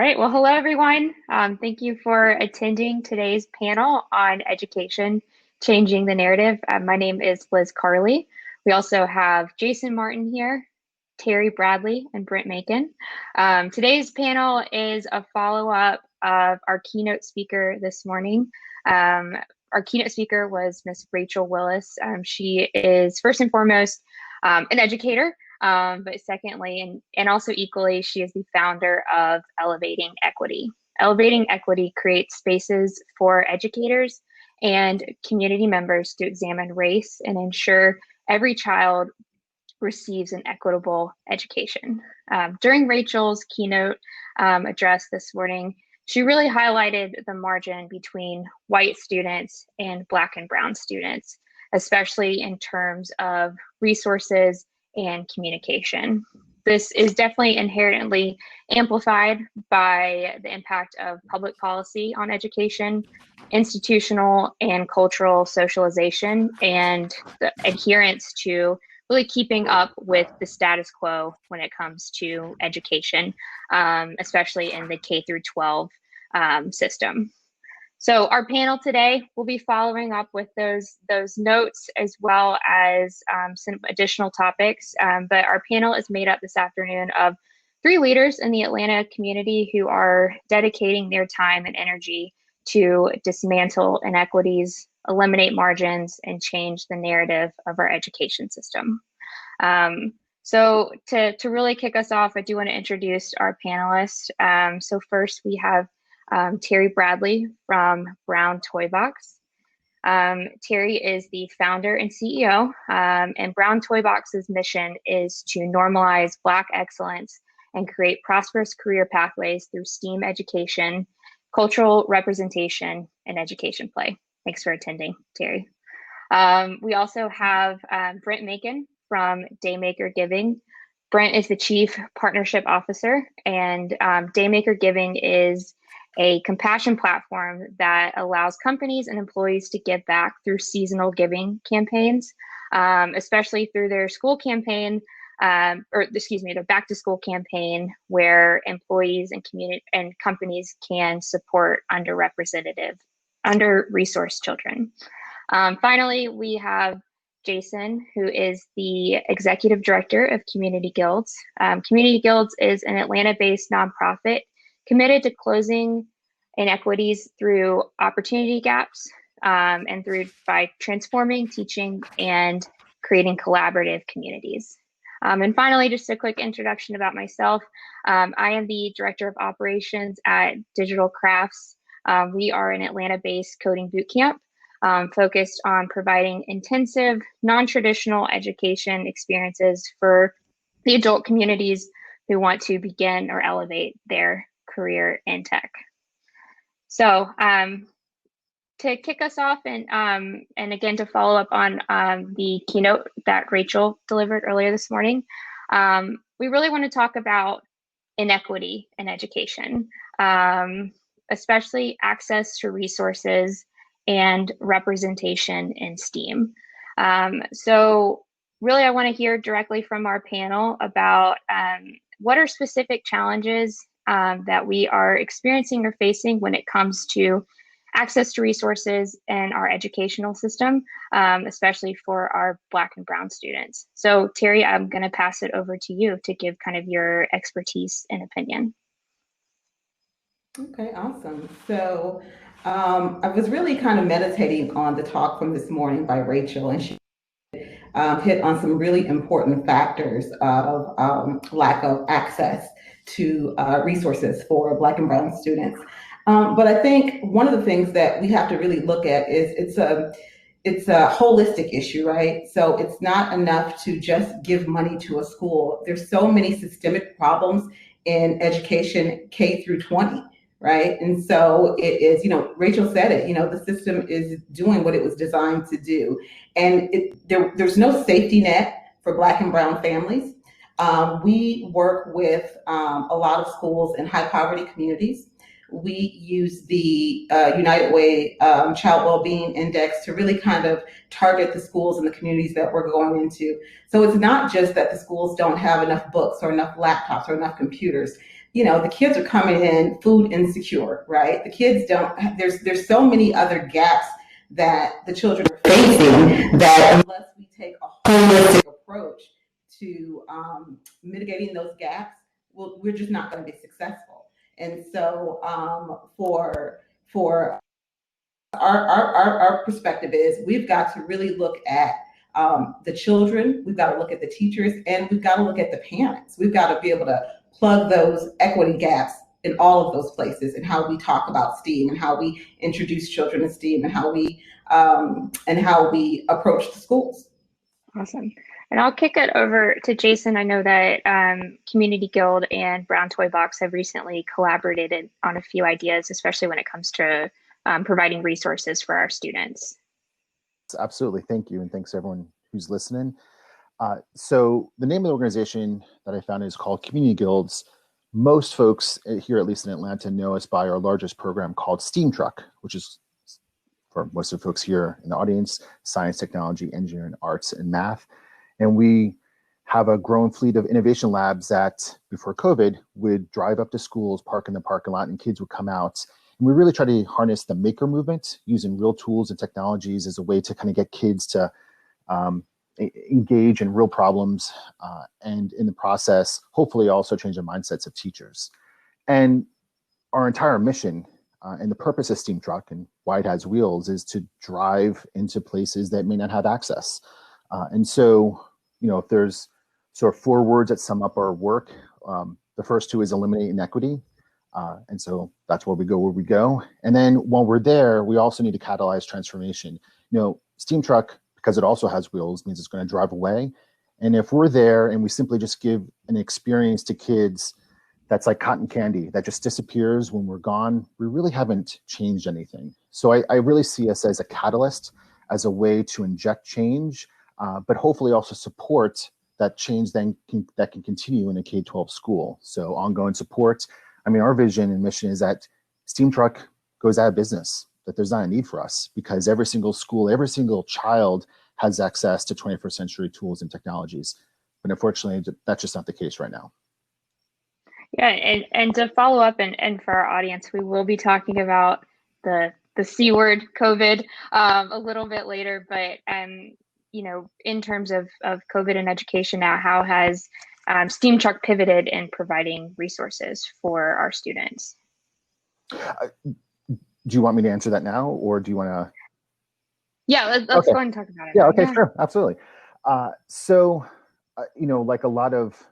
right. Well, hello, everyone. Thank you for attending today's panel on education, changing the narrative. My name is Liz Carley. We also have Jason Martin here, Terry Bradley, and Brent Macon. Today's panel is a follow-up of our keynote speaker this morning. Our keynote speaker was Miss Rachel Willis. She is first and foremost an educator. But secondly, and also equally, she is the founder of Elevating Equity. Elevating Equity creates spaces for educators and community members to examine race and ensure every child receives an equitable education. During Rachel's keynote address this morning, she really highlighted the margin between white students and Black and Brown students, especially in terms of resources and communication. This is definitely inherently amplified by the impact of public policy on education, institutional and cultural socialization, and the adherence to really keeping up with the status quo when it comes to education, especially in the K through 12 system. So our panel today will be following up with those notes as well as some additional topics. But our panel is made up this afternoon of 3 leaders in the Atlanta community who are dedicating their time and energy to dismantle inequities, eliminate margins, and change the narrative of our education system. So to really kick us off, I do want to introduce our panelists. So first we have Terry Bradley from Brown Toybox. Terry is the founder and CEO, and Brown Toybox's mission is to normalize Black excellence and create prosperous career pathways through STEAM education, cultural representation, and education play. Thanks for attending, Terry. We also have Brent Macon from Daymaker Giving. Brent is the Chief Partnership Officer, and Daymaker Giving is a compassion platform that allows companies and employees to give back through seasonal giving campaigns, especially through their school campaign, their back to school campaign, where employees and community and companies can support under-resourced children. Finally, we have Jason, who is the Executive Director of Community Guilds. Community Guilds is an Atlanta-based nonprofit committed to closing inequities through opportunity gaps and by transforming, teaching, and creating collaborative communities. And finally, just a quick introduction about myself. I am the Director of Operations at Digital Crafts. We are an Atlanta-based coding bootcamp focused on providing intensive, non-traditional education experiences for the adult communities who want to begin or elevate their career in tech. So to kick us off and again to follow up on the keynote that Rachel delivered earlier this morning, we really want to talk about inequity in education, especially access to resources and representation in STEAM. So really I want to hear directly from our panel about what are specific challenges that we are experiencing or facing when it comes to access to resources in our educational system, especially for our Black and Brown students. So Terry, I'm going to pass it over to you to give kind of your expertise and opinion. Okay, awesome. So I was really kind of meditating on the talk from this morning by Rachel, and she hit on some really important factors of lack of access to resources for Black and Brown students. But I think one of the things that we have to really look at is it's a holistic issue, right? So it's not enough to just give money to a school. There's so many systemic problems in education K through 20, right? And so it is, Rachel said it, the system is doing what it was designed to do. And there's no safety net for Black and Brown families. We work with a lot of schools in high poverty communities. We use the United Way Child Wellbeing Index to really kind of target the schools and the communities that we're going into. So it's not just that the schools don't have enough books or enough laptops or enough computers. the kids are coming in food insecure, right? The kids don't, there's so many other gaps that the children are facing that unless we take a holistic approach to mitigating those gaps, we're just not going to be successful. And so for our perspective is we've got to really look at the children, we've got to look at the teachers, and we've got to look at the parents. We've got to be able to plug those equity gaps in all of those places, and how we talk about STEAM, and how we introduce children to STEAM, and how we approach the schools. Awesome. And I'll kick it over to Jason. I know that Community Guild and Brown Toybox have recently collaborated on a few ideas, especially when it comes to providing resources for our students. Absolutely. Thank you. And thanks to everyone who's listening. So the name of the organization that I founded is called Community Guilds. Most folks here, at least in Atlanta, know us by our largest program called STEAM Truck, which is, for most of the folks here in the audience, science, technology, engineering, arts, and math. And we have a growing fleet of innovation labs that, before COVID, would drive up to schools, park in the parking lot, and kids would come out. And we really try to harness the maker movement using real tools and technologies as a way to kind of get kids to engage in real problems, and in the process, hopefully also change the mindsets of teachers. And our entire mission and the purpose of STEAM Truck and why it has wheels is to drive into places that may not have access. And so, if there's sort of 4 words that sum up our work, the first 2 is eliminate inequity. And so that's where we go. And then while we're there, we also need to catalyze transformation. STEAM Truck, because it also has wheels, means it's going to drive away. And if we're there and we simply just give an experience to kids that's like cotton candy that just disappears when we're gone, we really haven't changed anything. So I really see us as a catalyst, as a way to inject change, but hopefully also support that change that can continue in a K-12 school. So ongoing support. I mean, our vision and mission is that STEAM Truck goes out of business, that there's not a need for us, because every single school, every single child has access to 21st century tools and technologies. But unfortunately, that's just not the case right now. Yeah, and to follow up and for our audience, we will be talking about the C word, COVID, a little bit later. But in terms of COVID and education now, how has STEAM Truck pivoted in providing resources for our students? Do you want me to answer that now, or do you want to? Yeah, let's go ahead and talk about it. Yeah, okay, sure, absolutely. So, like a lot of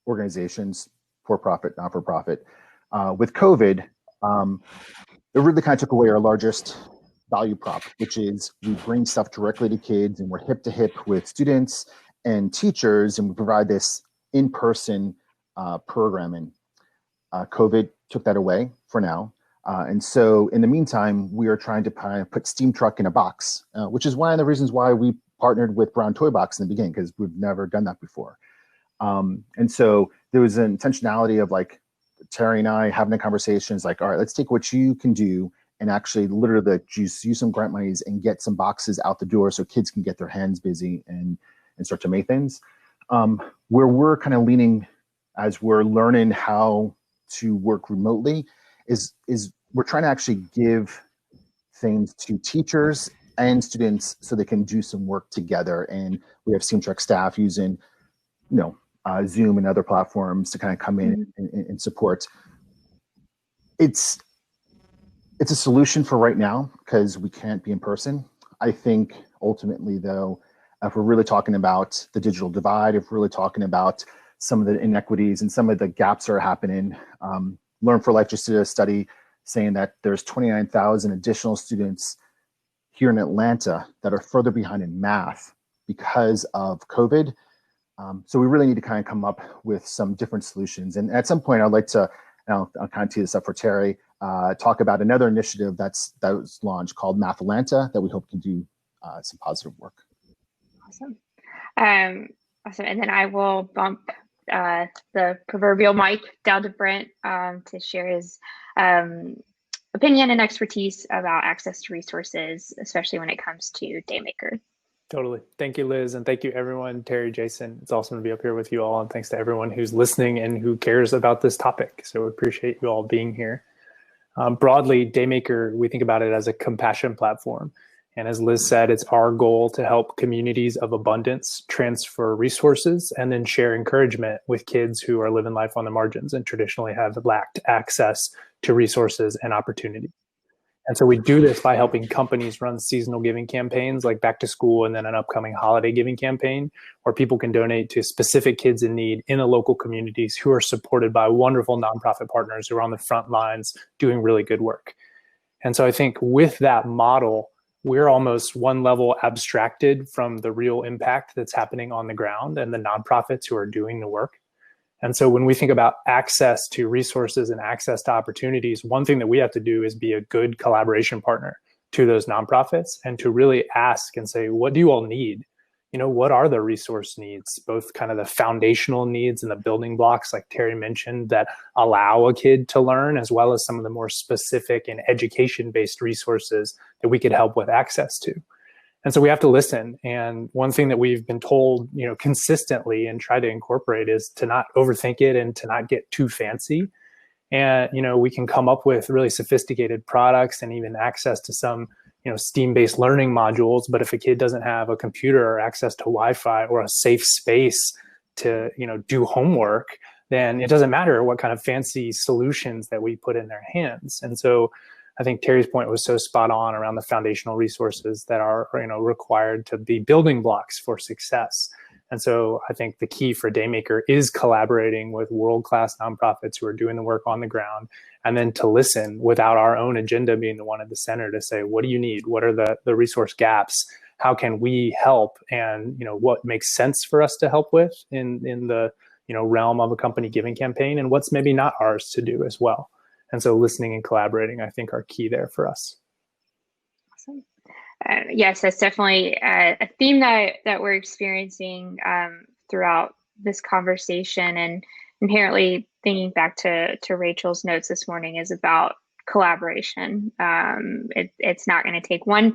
organizations, for-profit, not-for-profit, with COVID, it really kind of took away our largest value prop, which is we bring stuff directly to kids, and we're hip to hip with students and teachers, and we provide this in-person programming. COVID took that away for now. And so in the meantime, we are trying to kind of put STEAM Truck in a box, which is one of the reasons why we partnered with Brown Toybox in the beginning, because we've never done that before. And so there was an intentionality of like Terry and I having the conversations like, all right, let's take what you can do and actually literally use some grant monies and get some boxes out the door so kids can get their hands busy and start to make things. Where we're kind of leaning as we're learning how to work remotely is we're trying to actually give things to teachers and students so they can do some work together. And we have STEAM Truck staff using, Zoom and other platforms to kind of come in and support. It's a solution for right now because we can't be in person. I think ultimately, though, if we're really talking about the digital divide, if we're really talking about some of the inequities and some of the gaps that are happening, Learn for Life just did a study saying that there's 29,000 additional students here in Atlanta that are further behind in math because of COVID. So we really need to kind of come up with some different solutions. And at some point, I'd like to, and I'll kind of tee this up for Terry, talk about another initiative that was launched called Math Atlanta that we hope can do some positive work. Awesome. Awesome. And then I will bump the proverbial mic down to Brent to share his opinion and expertise about access to resources, especially when it comes to Daymaker. Totally. Thank you, Liz. And thank you, everyone. Terry, Jason, it's awesome to be up here with you all. And thanks to everyone who's listening and who cares about this topic. So we appreciate you all being here. Broadly, Daymaker, we think about it as a compassion platform. And as Liz said, it's our goal to help communities of abundance transfer resources and then share encouragement with kids who are living life on the margins and traditionally have lacked access to resources and opportunity. And so we do this by helping companies run seasonal giving campaigns like back to school and then an upcoming holiday giving campaign where people can donate to specific kids in need in the local communities who are supported by wonderful nonprofit partners who are on the front lines doing really good work. And so I think with that model, we're almost one level abstracted from the real impact that's happening on the ground and the nonprofits who are doing the work. And so when we think about access to resources and access to opportunities, one thing that we have to do is be a good collaboration partner to those nonprofits and to really ask and say, what do you all need? You know, what are the resource needs, both kind of the foundational needs and the building blocks, like Terry mentioned, that allow a kid to learn, as well as some of the more specific and education-based resources that we could help with access to. And so we have to listen. And one thing that we've been told, you know, consistently and try to incorporate is to not overthink it and to not get too fancy. And, you know, we can come up with really sophisticated products and even access to some, you know, STEAM-based learning modules. But if a kid doesn't have a computer or access to Wi-Fi or a safe space to, you know, do homework, then it doesn't matter what kind of fancy solutions that we put in their hands. And so I think Terry's point was so spot on around the foundational resources that are, you know, required to be building blocks for success. And so I think the key for Daymaker is collaborating with world-class nonprofits who are doing the work on the ground, and then to listen without our own agenda being the one at the center to say, what do you need? What are the resource gaps? How can we help? And, you know, what makes sense for us to help with in the, you know, realm of a company giving campaign, and what's maybe not ours to do as well. And so listening and collaborating, I think, are key there for us. Awesome. Yes, that's definitely a theme that we're experiencing throughout this conversation. And inherently thinking back to Rachel's notes this morning is about collaboration. It's not going to take one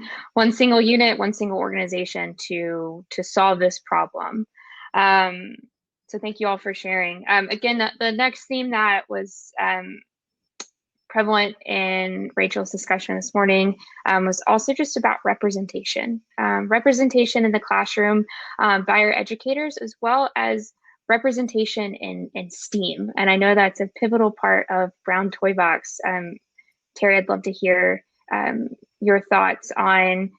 single unit, one single organization to solve this problem. So thank you all for sharing. Again, the next theme that was prevalent in Rachel's discussion this morning was also just about representation. Representation in the classroom by our educators, as well as representation in STEAM. And I know that's a pivotal part of Brown Toybox. Terry, I'd love to hear your thoughts on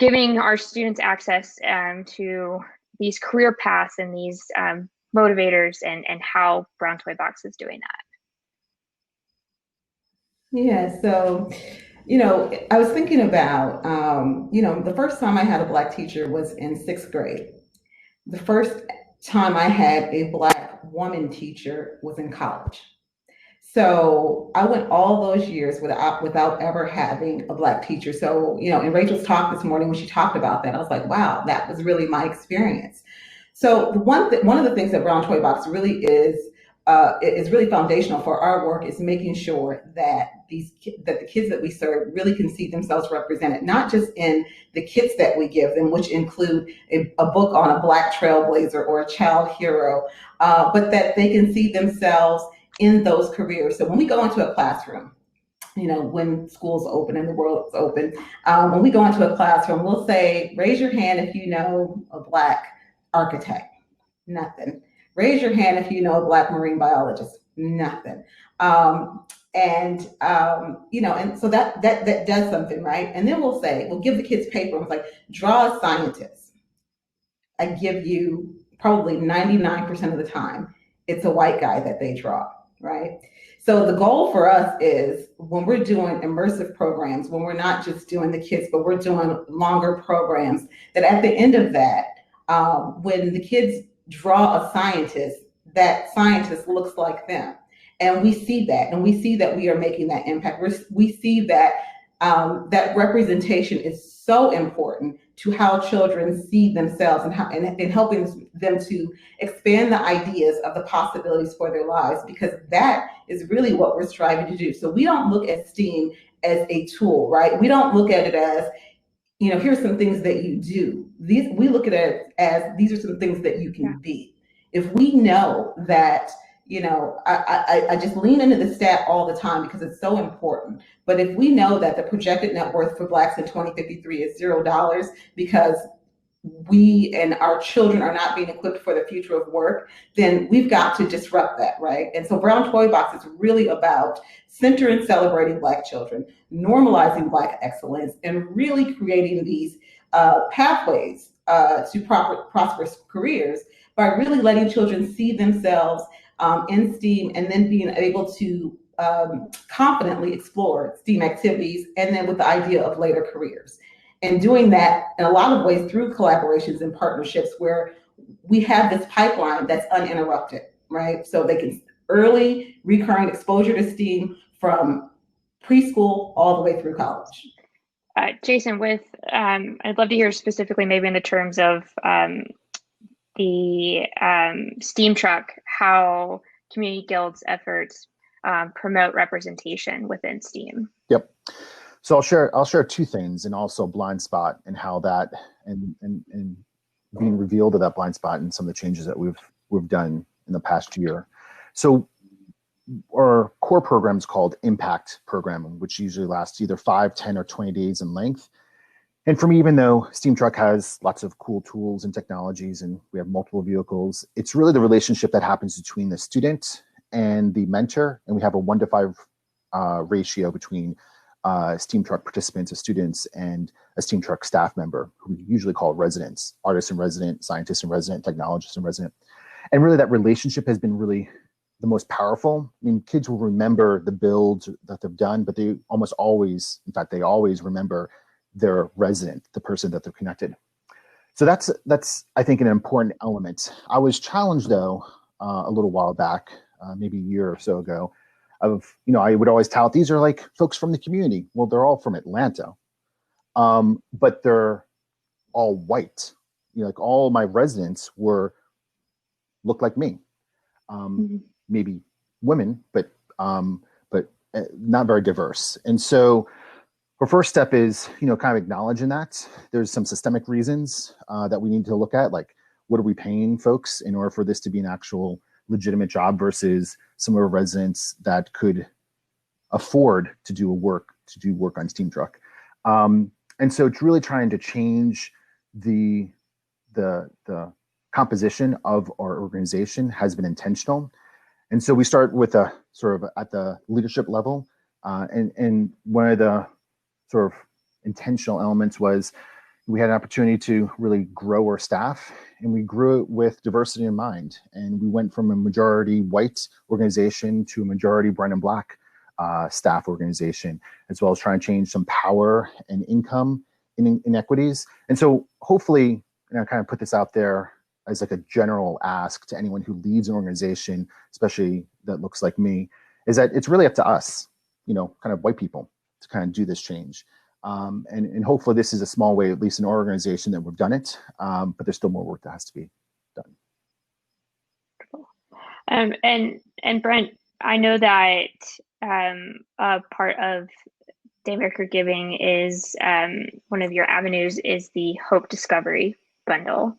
giving our students access to these career paths and these motivators, and how Brown Toybox is doing that. Yeah, so, you know, I was thinking about, you know, the first time I had a Black teacher was in 6th grade. The first time I had a Black woman teacher was in college. So I went all those years without ever having a Black teacher. So, you know, in Rachel's talk this morning, when she talked about that, I was like, wow, that was really my experience. So one of the things that Brown Toybox really is really foundational for our work is making sure that the kids that we serve really can see themselves represented, not just in the kits that we give them, which include a book on a Black trailblazer or a child hero, but that they can see themselves in those careers. So when we go into a classroom, you know, when school's open and the world's open, when we go into a classroom, we'll say, raise your hand if you know a Black architect. Nothing. Raise your hand if you know a Black marine biologist. Nothing. You know, and so that does something, right? And then we'll give the kids paper. It's like, draw a scientist. I give you probably 99% of the time, it's a white guy that they draw, right? So the goal for us is, when we're doing immersive programs, when we're not just doing the kids, but we're doing longer programs, that at the end of that, when the kids draw a scientist, that scientist looks like them. And we see that, and we see that we are making that impact. We see that that representation is so important to how children see themselves, and helping them to expand the ideas of the possibilities for their lives, because that is really what we're striving to do. So we don't look at STEAM as a tool, right? We don't look at it as, you know, here's some things that you do. we look at it as these are some things that you can be. If we know that, I just lean into the stat all the time because it's so important. But if we know that the projected net worth for Blacks in 2053 is $0 because we and our children are not being equipped for the future of work, then we've got to disrupt that, right? And so Brown Toybox is really about centering, celebrating Black children, normalizing Black excellence, and really creating these pathways to prosperous careers by really letting children see themselves in STEAM, and then being able to confidently explore STEAM activities, and then with the idea of later careers. And doing that in a lot of ways through collaborations and partnerships where we have this pipeline that's uninterrupted, right? So they can early recurring exposure to STEAM from preschool all the way through college. Jason, I'd love to hear specifically maybe in the terms of the STEAM truck, how community guilds efforts promote representation within STEAM. Yep. So I'll share two things, and also blind spot and how that and being revealed of that blind spot and some of the changes that we've done in the past year. So our core program is called Impact Program, which usually lasts either 5, 10, or 20 days in length. And for me, even though Steam Truck has lots of cool tools and technologies, and we have multiple vehicles, it's really the relationship that happens between the student and the mentor. And we have a 1-to-5 ratio between Steam Truck participants, as students, and a Steam Truck staff member, who we usually call residents, artists in resident, scientists in resident, technologists in resident. And really that relationship has been really the most powerful. I mean, kids will remember the builds that they've done, but they almost always, in fact, they always remember their resident, the person that they're connected. So that's I think, an important element. I was challenged, though, a little while back, maybe a year or so ago, of, I would always tout, these are like folks from the community. Well, they're all from Atlanta, but they're all white. Like all my residents looked like me, maybe women, but not very diverse. And so our first step is, kind of acknowledging that there's some systemic reasons that we need to look at, like what are we paying folks in order for this to be an actual legitimate job versus some of our residents that could afford to do work on Steam Truck. And so it's really trying to change the composition of our organization has been intentional. And so we start with a sort of at the leadership level. And one of the sort of intentional elements was we had an opportunity to really grow our staff, and we grew it with diversity in mind. And we went from a majority white organization to a majority brown and Black staff organization, as well as trying to change some power and income inequities. And so hopefully, I kind of put this out there as like a general ask to anyone who leads an organization, especially that looks like me, is that it's really up to us, kind of white people, to kind of do this change. And hopefully this is a small way, at least in our organization, that we've done it, but there's still more work that has to be done. Cool. And Brent, I know that a part of Daymaker Giving is one of your avenues is the Hope Discovery Bundle,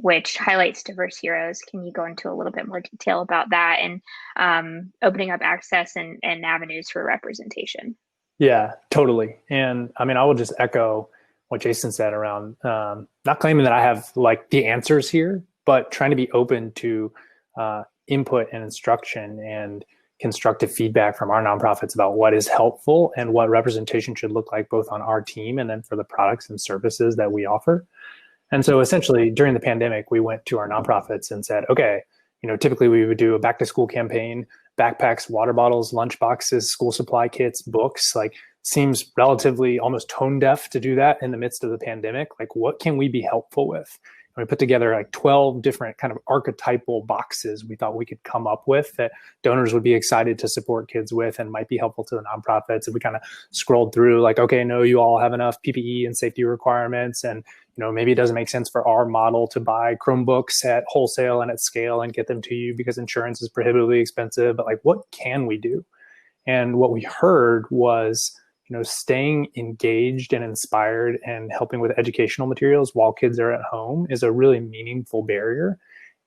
which highlights diverse heroes. Can you go into a little bit more detail about that and opening up access and avenues for representation? Yeah, totally. And I mean, I will just echo what Jason said around not claiming that I have like the answers here, but trying to be open to input and instruction and constructive feedback from our nonprofits about what is helpful and what representation should look like, both on our team and then for the products and services that we offer. And so essentially during the pandemic, we went to our nonprofits and said, okay, typically we would do a back to school campaign, backpacks, water bottles, lunch boxes, school supply kits, books. Like, seems relatively almost tone deaf to do that in the midst of the pandemic. Like, what can we be helpful with? And we put together like 12 different kind of archetypal boxes we thought we could come up with that donors would be excited to support kids with and might be helpful to the nonprofits. And we kind of scrolled through like, okay, no, you all have enough PPE and safety requirements. And, maybe it doesn't make sense for our model to buy Chromebooks at wholesale and at scale and get them to you because insurance is prohibitively expensive. But like, what can we do? And what we heard was, staying engaged and inspired and helping with educational materials while kids are at home is a really meaningful barrier.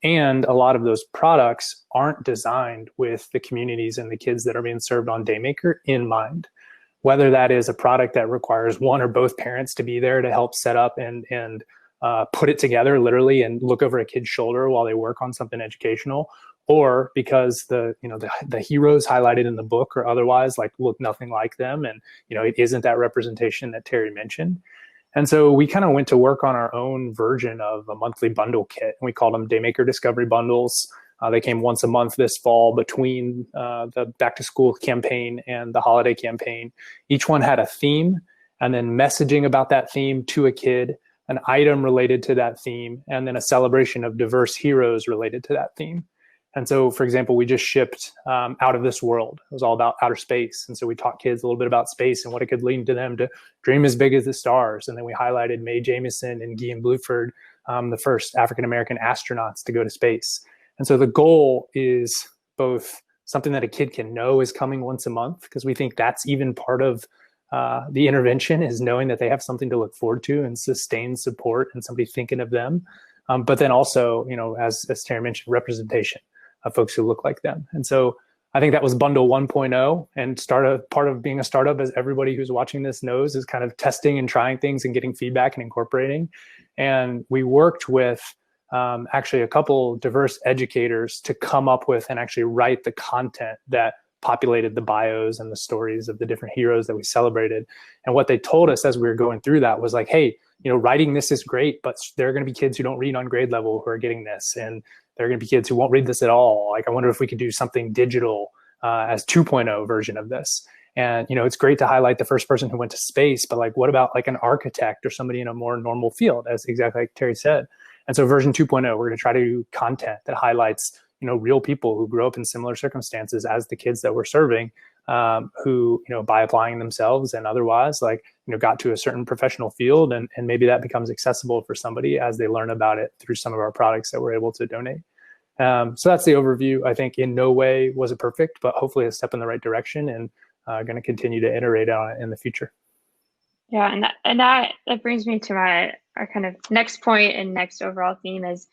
And a lot of those products aren't designed with the communities and the kids that are being served on Daymaker in mind. Whether that is a product that requires one or both parents to be there to help set up and put it together literally and look over a kid's shoulder while they work on something educational, or because the heroes highlighted in the book or otherwise like look nothing like them, and it isn't that representation that Terry mentioned. And so we kind of went to work on our own version of a monthly bundle kit, and we called them Daymaker Discovery Bundles. They came once a month this fall between the back to school campaign and the holiday campaign. Each one had a theme, and then messaging about that theme to a kid, an item related to that theme, and then a celebration of diverse heroes related to that theme. And so, for example, we just shipped Out of This World. It was all about outer space. And so we taught kids a little bit about space and what it could lead to them to dream as big as the stars. And then we highlighted Mae Jemison and Guy Bluford, the first African-American astronauts to go to space. And so the goal is both something that a kid can know is coming once a month, because we think that's even part of the intervention, is knowing that they have something to look forward to and sustained support and somebody thinking of them. But then also, as Terry mentioned, representation of folks who look like them. And so I think that was bundle 1.0, and part of being a startup, as everybody who's watching this knows, is kind of testing and trying things and getting feedback and incorporating. And we worked with actually a couple diverse educators to come up with and actually write the content that populated the bios and the stories of the different heroes that we celebrated. And what they told us as we were going through that was like, hey, writing this is great, but there are going to be kids who don't read on grade level who are getting this. And there are going to be kids who won't read this at all. Like, I wonder if we could do something digital as 2.0 version of this. And, it's great to highlight the first person who went to space, but like, what about like an architect or somebody in a more normal field, as exactly like Terry said. And so version 2.0, we're going to try to do content that highlights, real people who grew up in similar circumstances as the kids that we're serving, who, by applying themselves and otherwise, like, got to a certain professional field, and maybe that becomes accessible for somebody as they learn about it through some of our products that we're able to donate. So that's the overview. I think in no way was it perfect, but hopefully a step in the right direction, and going to continue to iterate on it in the future. Yeah, and that brings me to our kind of next point and next overall theme is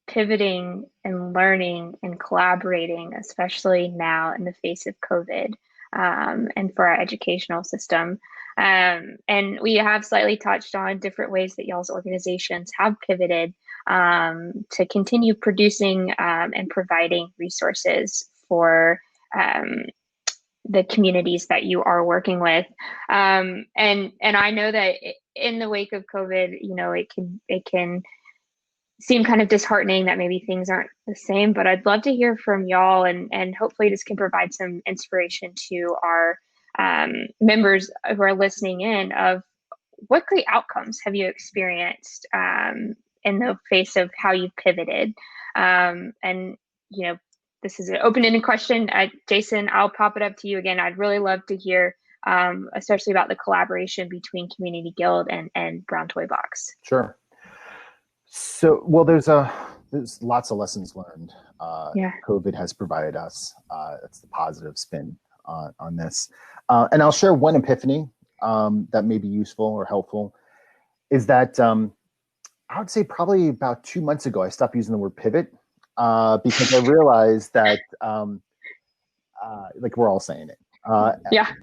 pivoting and learning and collaborating, especially now in the face of COVID, and for our educational system. And we have slightly touched on different ways that y'all's organizations have pivoted to continue producing and providing resources for the communities that you are working with. And I know that in the wake of COVID, it can seem kind of disheartening that maybe things aren't the same, but I'd love to hear from y'all, and hopefully this can provide some inspiration to our members who are listening in of what great outcomes have you experienced in the face of how you pivoted. And, this is an open-ended question. Jason, I'll pop it up to you again. I'd really love to hear, especially about the collaboration between Community Guild and Brown Toybox. Sure. So, well, there's lots of lessons learned. COVID has provided us. That's the positive spin on this. And I'll share one epiphany that may be useful or helpful. Is that I would say probably about 2 months ago, I stopped using the word pivot because I realized that like we're all saying it.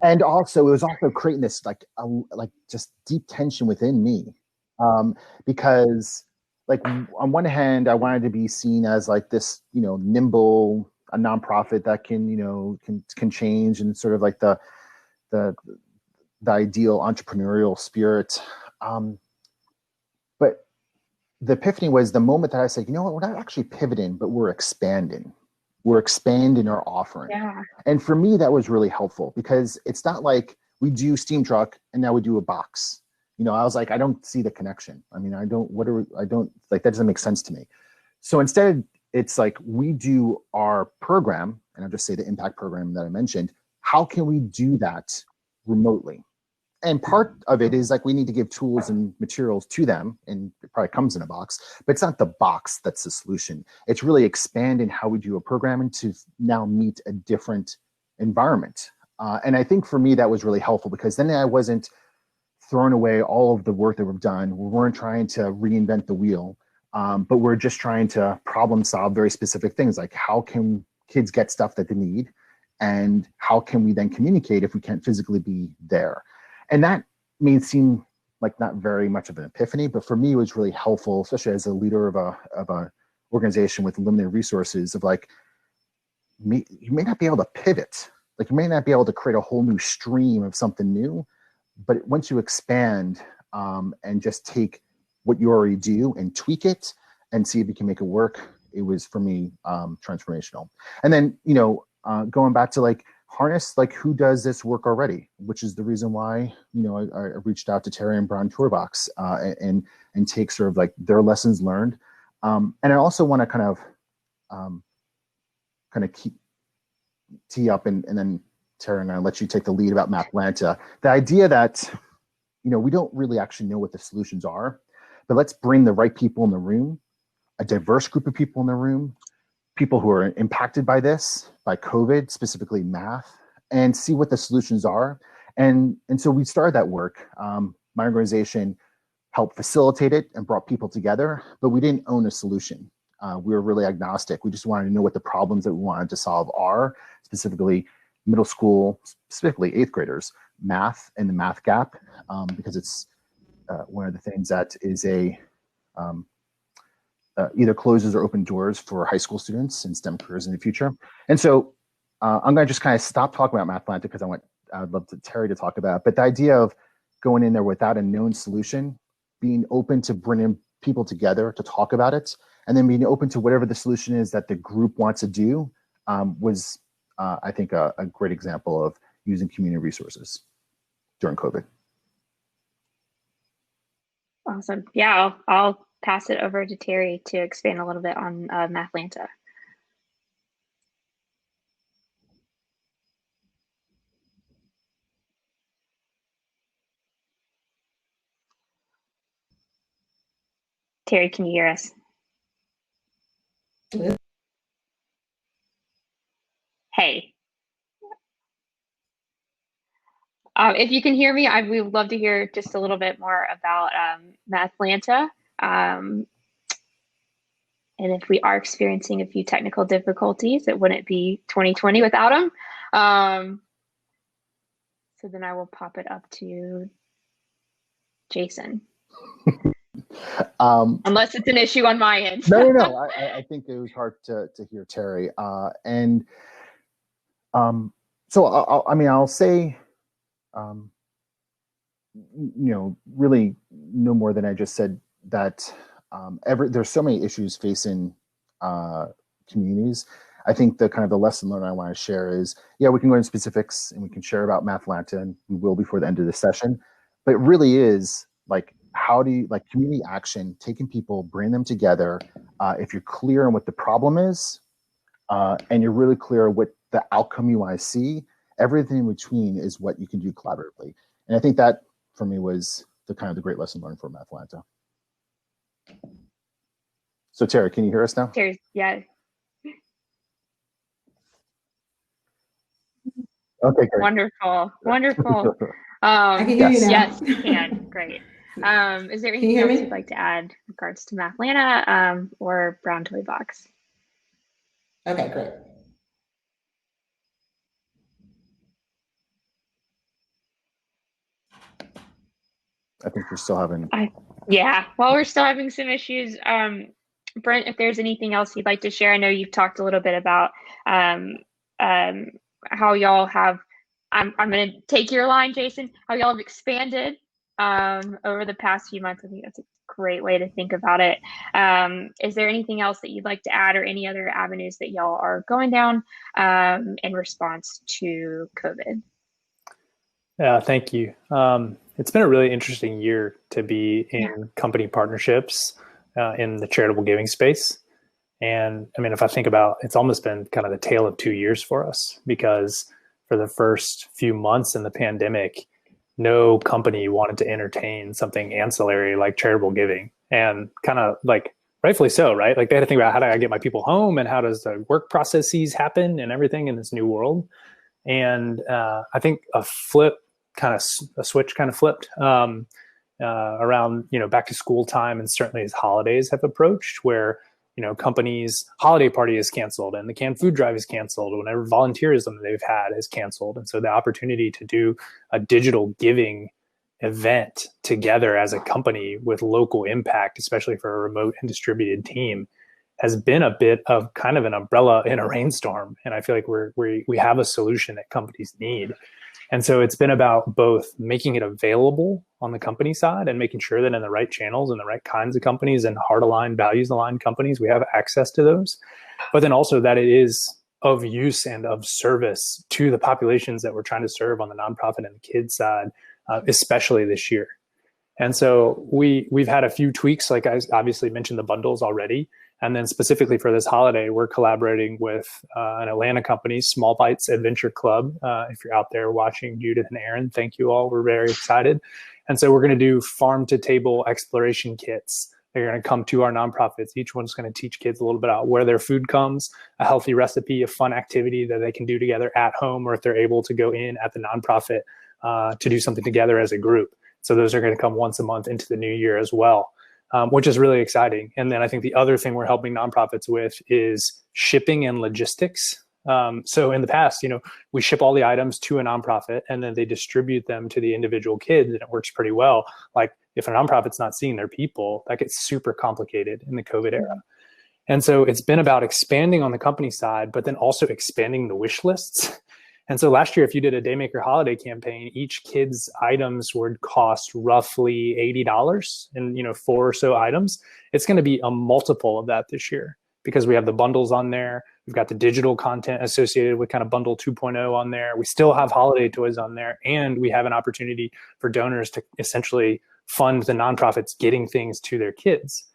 And also it was also creating this like just deep tension within me because like on one hand, I wanted to be seen as like this, nimble, a nonprofit that can, can change, and sort of like the ideal entrepreneurial spirit. But the epiphany was the moment that I said, we're not actually pivoting, but we're expanding. We're expanding our offering. Yeah. And for me, that was really helpful because it's not like we do Steam Truck and now we do a box. I was like, I don't see the connection. I mean, that doesn't make sense to me. So instead, it's like we do our program, and I'll just say the impact program that I mentioned. How can we do that remotely? And part of it is like we need to give tools and materials to them, and it probably comes in a box, but it's not the box that's the solution. It's really expanding how we do a program and to now meet a different environment. And I think for me, that was really helpful because then I wasn't throwing away all of the work that we've done. We weren't trying to reinvent the wheel, but we're just trying to problem solve very specific things like how can kids get stuff that they need and how can we then communicate if we can't physically be there. And that may seem like not very much of an epiphany, but for me, it was really helpful, especially as a leader of a organization with limited resources of like, you may not be able to pivot. Like you may not be able to create a whole new stream of something new, but once you expand and just take what you already do and tweak it and see if you can make it work, it was for me transformational. And then, going back to like harness, like who does this work already, which is the reason why, I reached out to Terry and Brian Toybox and take sort of like their lessons learned. And I also want to kind of keep tee up and then Terry and I let you take the lead about Mathlanta. The idea that, we don't really actually know what the solutions are, but let's bring the right people in the room, a diverse group of people in the room, people who are impacted by this, by COVID, specifically math, and see what the solutions are. And so we started that work. My organization helped facilitate it and brought people together, but we didn't own a solution. We were really agnostic. We just wanted to know what the problems that we wanted to solve are, specifically middle school, specifically 8th graders, math and the math gap, because it's one of the things that is either closes or open doors for high school students in STEM careers in the future. And so I'm going to just kind of stop talking about Mathlanta because I'd love Terry to talk about it. But the idea of going in there without a known solution, being open to bringing people together to talk about it, and then being open to whatever the solution is that the group wants to do was, I think, a great example of using community resources during COVID. Awesome. Yeah, I'll pass it over to Terry to expand a little bit on Mathlanta. Terry, can you hear us? Hey. If you can hear me, we would love to hear just a little bit more about Mathlanta. And if we are experiencing a few technical difficulties, it wouldn't be 2020 without them. So then I will pop it up to Jason. Unless it's an issue on my end. No. I think it was hard to hear Terry. So I'll say, really no more than I just said that there's so many issues facing communities. I think the kind of the lesson learned I want to share is, we can go into specifics and we can share about Mathlanta, and we will before the end of the session, but it really is like, how do you like community action, taking people, bring them together. If you're clear on what the problem is, and you're really clear what the outcome you want to see, everything in between is what you can do collaboratively. And I think that for me was the kind of the great lesson learned from Mathlanta. So Terry, can you hear us now? Terry, yeah. Okay, great. Wonderful. I can hear you now. Yes, you can. Great. Is there anything else you'd like to add in regards to Mathlanta or Brown Toybox? Okay, great. I think we're still having. We're still having some issues. Brent, if there's anything else you'd like to share, I know you've talked a little bit about how y'all have. I'm going to take your line, Jason. How y'all have expanded over the past few months. I think that's a great way to think about it. Is there anything else that you'd like to add, or any other avenues that y'all are going down in response to COVID? Yeah, thank you. It's been a really interesting year to be in company partnerships in the charitable giving space. And I mean, if I think about, it's almost been kind of the tale of 2 years for us, because for the first few months in the pandemic, no company wanted to entertain something ancillary like charitable giving, and kind of like rightfully so, right? Like they had to think about, how do I get my people home, and how does the work processes happen and everything in this new world. And I think a switch kind of flipped around, back to school time, and certainly as holidays have approached, where companies' holiday party is canceled and the canned food drive is canceled, whenever volunteerism they've had is canceled. And so the opportunity to do a digital giving event together as a company with local impact, especially for a remote and distributed team, has been a bit of kind of an umbrella in a rainstorm. And I feel like we have a solution that companies need. And so it's been about both making it available on the company side and making sure that in the right channels and the right kinds of companies and heart-aligned, values-aligned companies, we have access to those. But then also that it is of use and of service to the populations that we're trying to serve on the nonprofit and the kids side, especially this year. And so we've had a few tweaks, like I obviously mentioned the bundles already. And then specifically for this holiday, we're collaborating with an Atlanta company, Small Bites Adventure Club. If you're out there watching, Judith and Aaron, thank you all. We're very excited. And so we're going to do farm to table exploration kits. They're going to come to our nonprofits. Each one's going to teach kids a little bit about where their food comes, a healthy recipe, a fun activity that they can do together at home, or if they're able to go in at the nonprofit to do something together as a group. So those are going to come once a month into the new year as well. Which is really exciting. And then I think the other thing we're helping nonprofits with is shipping and logistics. So in the past, we ship all the items to a nonprofit and then they distribute them to the individual kids, and it works pretty well. Like if a nonprofit's not seeing their people, that gets super complicated in the COVID era. And so it's been about expanding on the company side, but then also expanding the wish lists. And so last year, if you did a Daymaker holiday campaign, each kid's items would cost roughly $80 and 4 or so items. It's going to be a multiple of that this year because we have the bundles on there. We've got the digital content associated with kind of bundle 2.0 on there. We still have holiday toys on there, and we have an opportunity for donors to essentially fund the nonprofits getting things to their kids.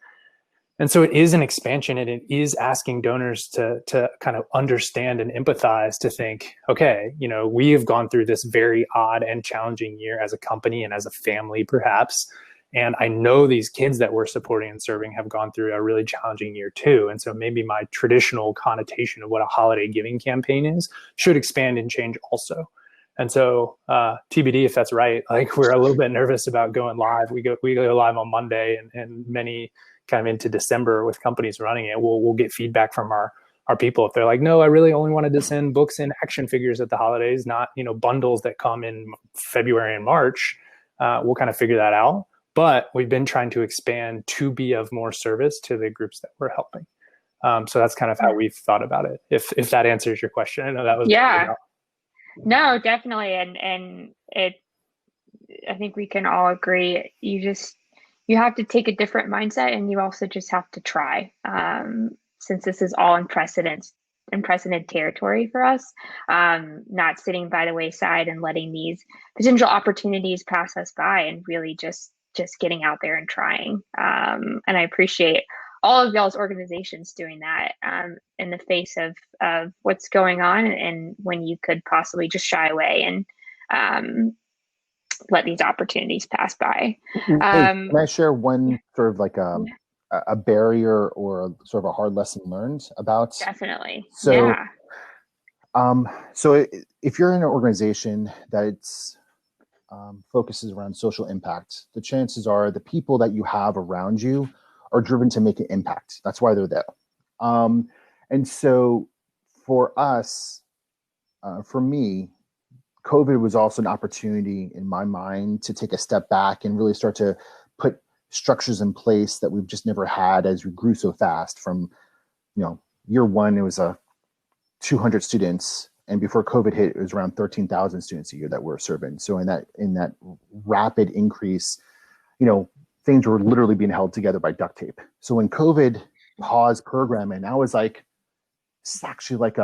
And so it is an expansion, and it is asking donors to kind of understand and empathize, to think, okay, we have gone through this very odd and challenging year as a company and as a family, perhaps. And I know these kids that we're supporting and serving have gone through a really challenging year too. And so maybe my traditional connotation of what a holiday giving campaign is should expand and change also. And so TBD if that's right. Like, we're a little bit nervous about going live. We go live on Monday, and many kind of into December with companies running it. We'll get feedback from our people. If they're like, no, I really only wanted to send books and action figures at the holidays, not bundles that come in February and March, we'll kind of figure that out. But we've been trying to expand to be of more service to the groups that we're helping. So that's kind of how we've thought about it. If that answers your question, I know that was No, definitely, and I think we can all agree. You have to take a different mindset, and you also just have to try. Since this is all unprecedented territory for us, not sitting by the wayside and letting these potential opportunities pass us by, and really just getting out there and trying. And I appreciate all of y'all's organizations doing that in the face of what's going on, and when you could possibly just shy away and let these opportunities pass by. Can I share one sort of like a barrier or sort of a hard lesson learned about? Definitely. So, yeah. So if you're in an organization that focuses around social impact, the chances are the people that you have around you are driven to make an impact. That's why they're there. And so for us, for me, COVID was also an opportunity in my mind to take a step back and really start to put structures in place that we've just never had as we grew so fast. From, year one, it was 200 students. And before COVID hit, it was around 13,000 students a year that we're serving. So in that rapid increase, things were literally being held together by duct tape. So when COVID paused programming, I was like, it's actually like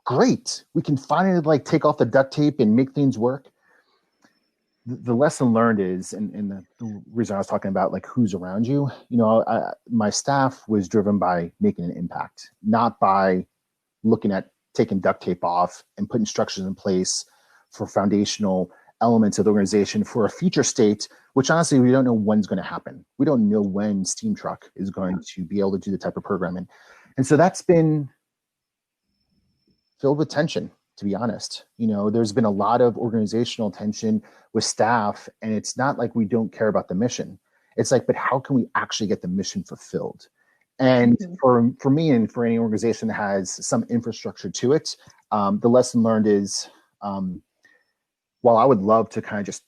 great. We can finally take off the duct tape and make things work. The lesson learned is, and the reason I was talking about who's around you, my staff was driven by making an impact, not by looking at taking duct tape off and putting structures in place for foundational elements of the organization for a future state, which honestly, we don't know when's going to happen. We don't know when Steam Truck is going to be able to do the type of programming. And so that's been filled with tension. to be honest. There's been a lot of organizational tension with staff, and it's not like we don't care about the mission. It's like, but how can we actually get the mission fulfilled? And for me and for any organization that has some infrastructure to it, the lesson learned is, while I would love to kind of just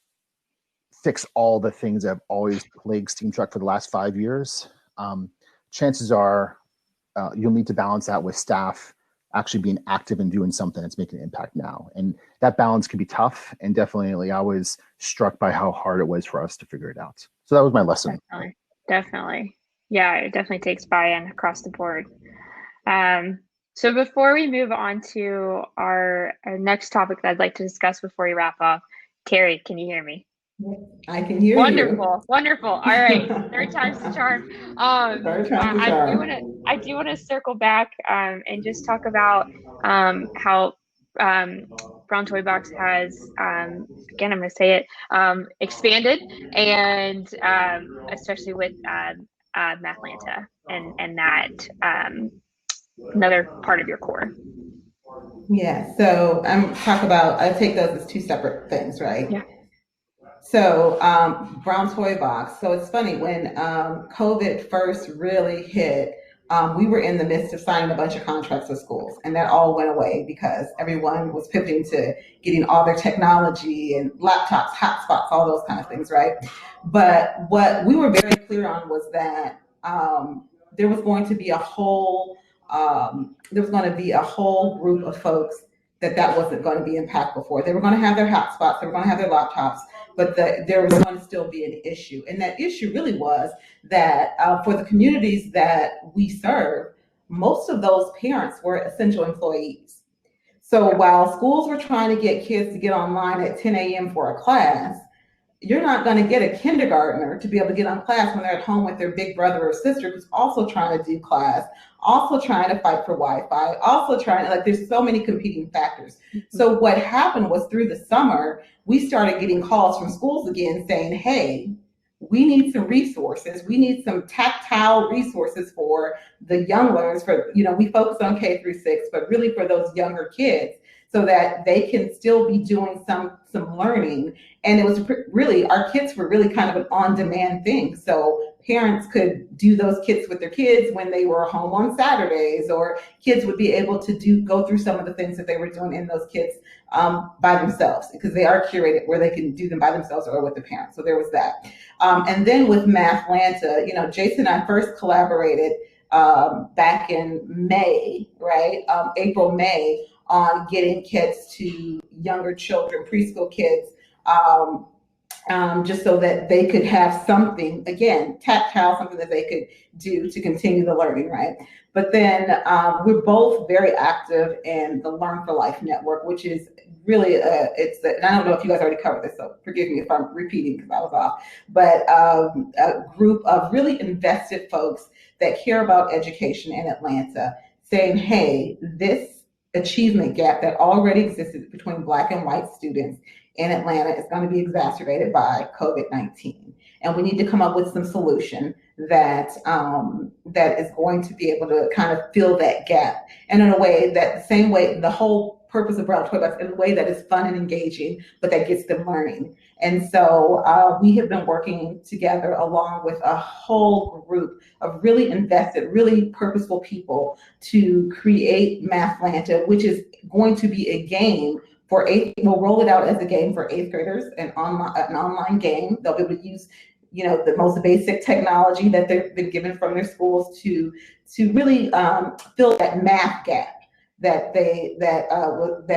fix all the things that have always plagued Steam Truck for the last 5 years, chances are you'll need to balance that with staff actually being active and doing something that's making an impact now. And that balance can be tough. And definitely, I was struck by how hard it was for us to figure it out. So that was my lesson. Definitely. Yeah, it definitely takes buy-in across the board. So before we move on to our next topic that I'd like to discuss before we wrap up, Terry, can you hear me? I can hear you. Wonderful. All right. Third time's the charm. Third time's the charm. I do want to circle back and just talk about how Brown Toybox has, again, I'm going to say it, expanded, and especially with Mathlanta and that another part of your core. Yeah. So I take those as two separate things, right? Yeah. So Brown Toybox. So it's funny, when COVID first really hit, we were in the midst of signing a bunch of contracts with schools, and that all went away because everyone was pivoting to getting all their technology and laptops, hotspots, all those kind of things, right? But what we were very clear on was that there was going to be a whole group of folks that wasn't going to be impactful for. They were going to have their hotspots, they were going to have their laptops, but there was going to still be an issue. And that issue really was that for the communities that we serve, most of those parents were essential employees. So while schools were trying to get kids to get online at 10 a.m. for a class, you're not going to get a kindergartner to be able to get on class when they're at home with their big brother or sister who's also trying to do class, also trying to fight for Wi-Fi, also trying, there's so many competing factors. So what happened was, through the summer, we started getting calls from schools again saying, hey, we need some resources. We need some tactile resources for the young learners, we focus on K through 6, but really for those younger kids, so that they can still be doing some learning. And it was really, our kits were really kind of an on-demand thing. So parents could do those kits with their kids when they were home on Saturdays, or kids would be able to go through some of the things that they were doing in those kits by themselves, because they are curated where they can do them by themselves or with the parents. So there was that. And then with Mathlanta, Jason and I first collaborated back in May, right? April, May, on getting kits to younger children, preschool kids, just so that they could have something, again, tactile, something that they could do to continue the learning, right? But then we're both very active in the Learn for Life network, which is really, and I don't know if you guys already covered this, so forgive me if I'm repeating because I was off, but a group of really invested folks that care about education in Atlanta, saying, hey, this achievement gap that already existed between Black and white students in Atlanta is going to be exacerbated by COVID-19. And we need to come up with some solution that is going to be able to kind of fill that gap. And in a way that, the same way, the whole purpose of Brown Toybox, in a way that is fun and engaging, but that gets them learning. And so we have been working together along with a whole group of really invested, really purposeful people to create Mathlanta, which is going to be a game for we'll roll it out as a game for 8th graders, an online game. They'll be able to use, the most basic technology that they've been given from their schools to really fill that math gap that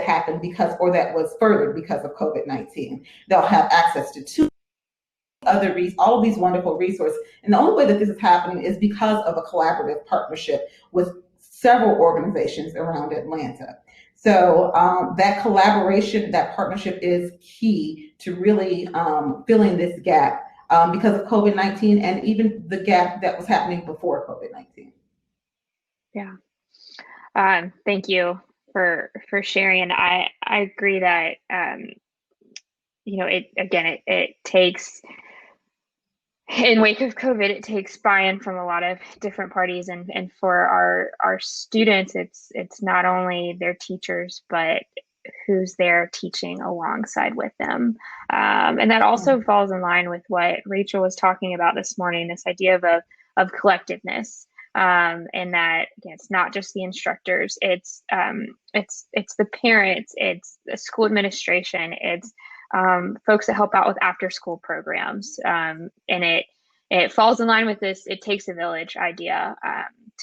happened that was furthered because of COVID-19. They'll have access to all of these wonderful resources. And the only way that this is happening is because of a collaborative partnership with several organizations around Atlanta. So that collaboration, that partnership is key to really filling this gap because of COVID-19, and even the gap that was happening before COVID-19. Yeah. Thank you for sharing. And I agree that it takes, in wake of COVID, it takes buy-in from a lot of different parties, and for our students, it's not only their teachers, but who's there teaching alongside with them. And that also falls in line with what Rachel was talking about this morning, this idea of collectiveness. And that, again, it's not just the instructors, it's the parents, it's the school administration, it's folks that help out with after school programs. And it falls in line with this "it takes a village" idea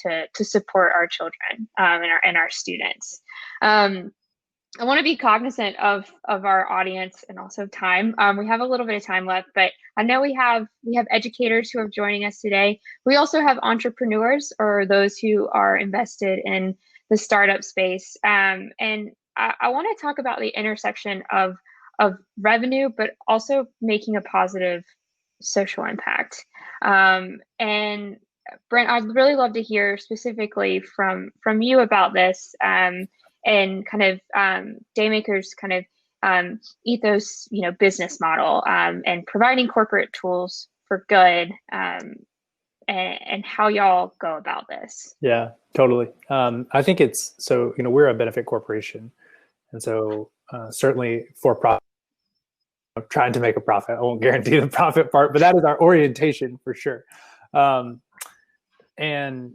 to support our children and our students. I want to be cognizant of our audience and also time. We have a little bit of time left, but I know we have educators who are joining us today. We also have entrepreneurs, or those who are invested in the startup space. And I want to talk about the intersection of revenue, but also making a positive social impact. And Brent, I'd really love to hear specifically from you about this. And kind of Daymaker's kind of ethos, business model, and providing corporate tools for good, and how y'all go about this. Yeah, totally. I think it's so, we're a benefit corporation, and so certainly for profit, trying to make a profit. I won't guarantee the profit part, but that is our orientation for sure. And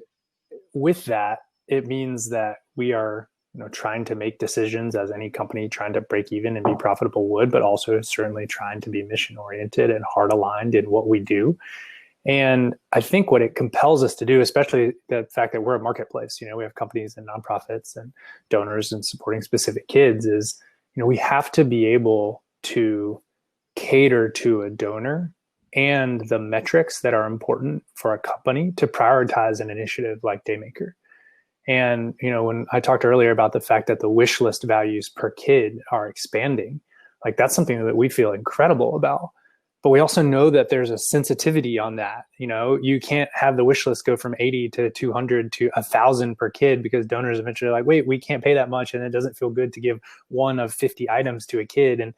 with that, it means that we are trying to make decisions as any company trying to break even and be profitable would, but also certainly trying to be mission oriented and heart aligned in what we do. And I think what it compels us to do, especially the fact that we're a marketplace, we have companies and nonprofits and donors and supporting specific kids, is, we have to be able to cater to a donor and the metrics that are important for a company to prioritize an initiative like Daymaker. And, when I talked earlier about the fact that the wish list values per kid are expanding, like that's something that we feel incredible about. But we also know that there's a sensitivity on that. You can't have the wish list go from 80 to 200 to 1,000 per kid, because donors eventually are like, wait, we can't pay that much. And it doesn't feel good to give one of 50 items to a kid. And,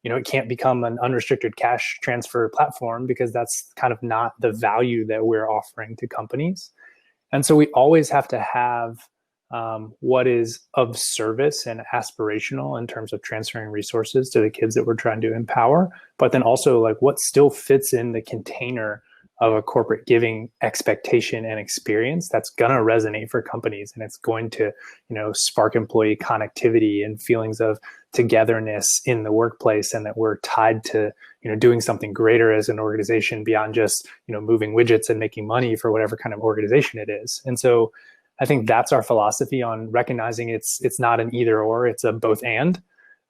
it can't become an unrestricted cash transfer platform, because that's kind of not the value that we're offering to companies. And so we always have to have what is of service and aspirational in terms of transferring resources to the kids that we're trying to empower, but then also like what still fits in the container of a corporate giving expectation and experience that's going to resonate for companies. And it's going to, spark employee connectivity and feelings of togetherness in the workplace, and that we're tied to, doing something greater as an organization beyond just, moving widgets and making money for whatever kind of organization it is. And so I think that's our philosophy on recognizing it's not an either or, it's a both and.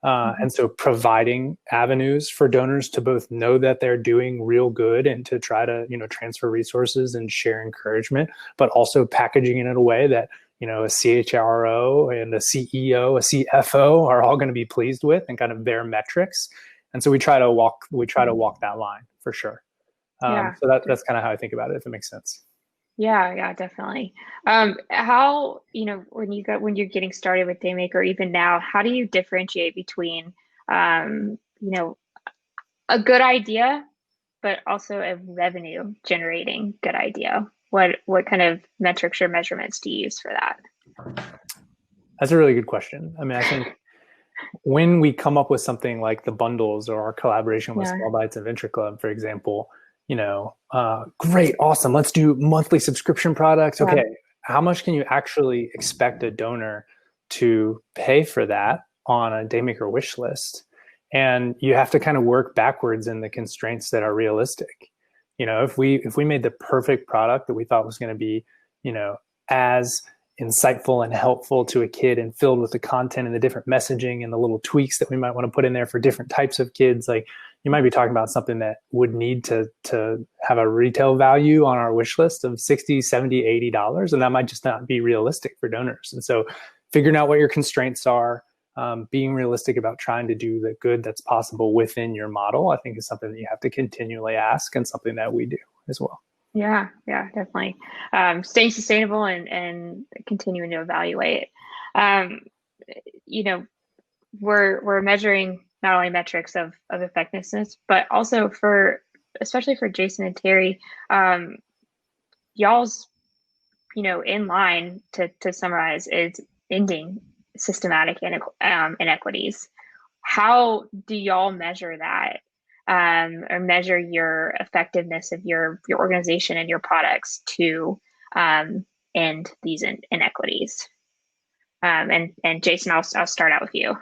And so providing avenues for donors to both know that they're doing real good and to try to, transfer resources and share encouragement, but also packaging it in a way that, a CHRO and a CEO, a CFO are all going to be pleased with, and kind of their metrics. And so we try to walk that line for sure. So that's kind of how I think about it, if it makes sense. Yeah, definitely. How, when you're getting started with Daymaker, even now, how do you differentiate between, a good idea, but also a revenue generating good idea? What kind of metrics or measurements do you use for that? That's a really good question. I mean, I think when we come up with something like the bundles or our collaboration with Small Bites and Venture Club, for example, great, awesome, let's do monthly subscription products. Okay, how much can you actually expect a donor to pay for that on a Daymaker wish list? And you have to kind of work backwards in the constraints that are realistic. If we made the perfect product that we thought was going to be, as insightful and helpful to a kid and filled with the content and the different messaging and the little tweaks that we might want to put in there for different types of kids, like you might be talking about something that would need to have a retail value on our wish list of $60, $70, $80, and that might just not be realistic for donors. And so figuring out what your constraints are, being realistic about trying to do the good that's possible within your model, I think is something that you have to continually ask, and something that we do as well. Yeah, definitely. Staying sustainable and continuing to evaluate. We're measuring not only metrics of effectiveness, but also especially for Jason and Terry, y'all's, in line to summarize, is ending systematic inequities. How do y'all measure that, or measure your effectiveness of your organization and your products to end these inequities? And Jason, I'll start out with you.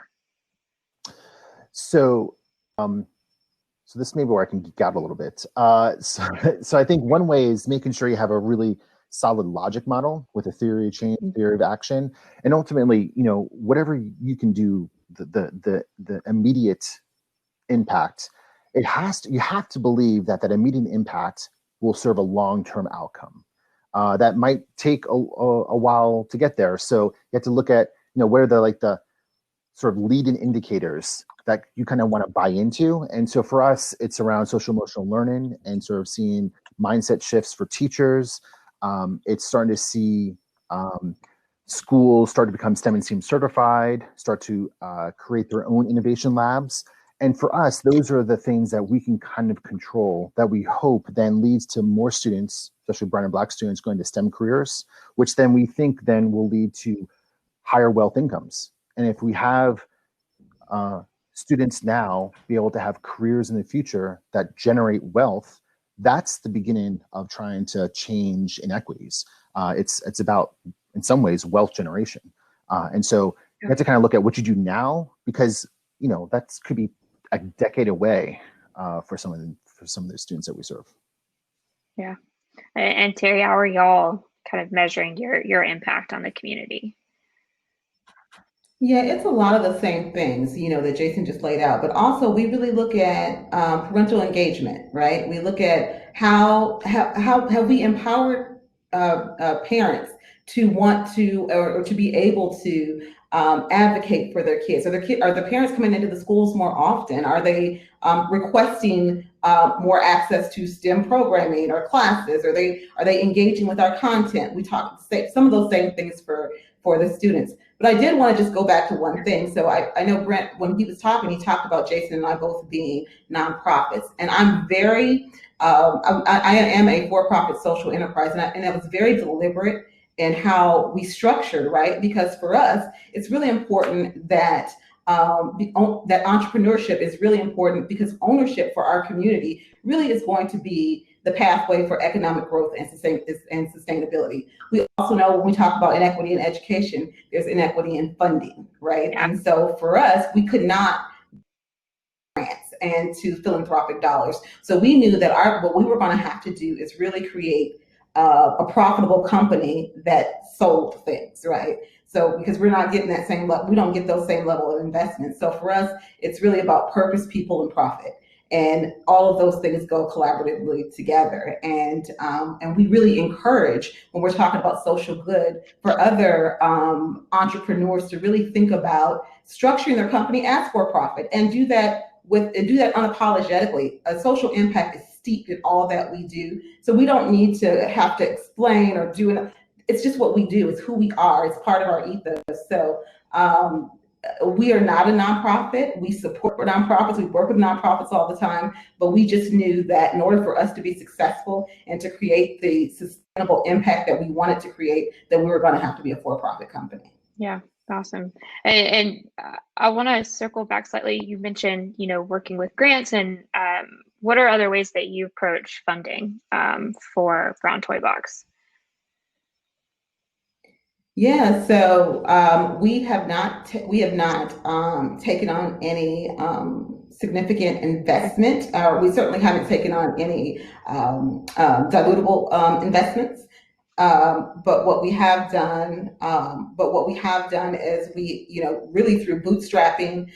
So, so this may be where I can geek out a little bit. So I think one way is making sure you have a really solid logic model with a theory of change, theory of action, and ultimately, whatever you can do, the immediate impact, you have to believe that immediate impact will serve a long-term outcome. That might take a while to get there. So you have to look at, what are the sort of leading indicators that you kind of want to buy into. And so for us, it's around social emotional learning and sort of seeing mindset shifts for teachers. It's starting to see schools start to become STEM and STEAM certified, start to create their own innovation labs. And for us, those are the things that we can kind of control, that we hope then leads to more students, especially brown and Black students, going to STEM careers, which then we think then will lead to higher wealth incomes. And if we have students now be able to have careers in the future that generate wealth, that's the beginning of trying to change inequities. It's about, in some ways, wealth generation. And so you have to kind of look at what you do now, because that could be a decade away for some of the students that we serve. Yeah. And Terry, how are y'all kind of measuring your impact on the community? Yeah, it's a lot of the same things, that Jason just laid out, but also we really look at parental engagement, right? We look at how have we empowered parents to want to, or to be able to advocate for their kids. Are the parents coming into the schools more often? Are they requesting more access to STEM programming or classes? Are they engaging with our content? We talk some of those same things for the students. But I did want to just go back to one thing. So I know Brent, when he was talking, he talked about Jason and I both being nonprofits. And I'm very, I am a for-profit social enterprise, and I was very deliberate in how we structured, right? Because for us, it's really important that that entrepreneurship is really important, because ownership for our community really is going to be the pathway for economic growth and sustainability. We also know when we talk about inequity in education, there's inequity in funding, right? Yeah. And so for us, we could not grants and to philanthropic dollars. So we knew that what we were going to have to do is really create a profitable company that sold things, right? So because we're not getting that same level, we don't get those same level of investment. So for us, it's really about purpose, people, and profit. And all of those things go collaboratively together. And we really encourage, when we're talking about social good, for other entrepreneurs to really think about structuring their company as for profit, and do that unapologetically. A social impact is steeped in all that we do. So we don't need to have to explain or do it. It's just what we do. It's who we are. It's part of our ethos. So we are not a nonprofit. We support nonprofits. We work with nonprofits all the time, but we just knew that in order for us to be successful and to create the sustainable impact that we wanted to create, that we were going to have to be a for-profit company. Yeah, awesome. And I want to circle back slightly. You mentioned, working with grants, and what are other ways that you approach funding for Brown Toybox? Yeah, so we have not taken on any significant investment. We certainly haven't taken on any dilutable investments. But what we have done is we, really through bootstrapping,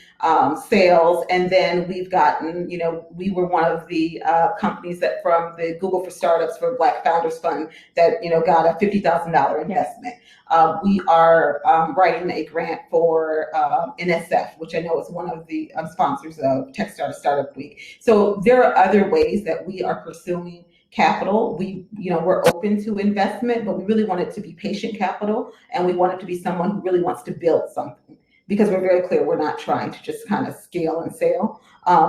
sales, and then we've gotten, we were one of the companies that from the Google for Startups for Black Founders Fund that, got a $50,000 investment. We are writing a grant for NSF, which I know is one of the sponsors of Techstars Startup Week. So there are other ways that we are pursuing capital. We're open to investment, but we really want it to be patient capital, and we want it to be someone who really wants to build something, because we're very clear we're not trying to just kind of scale and sell,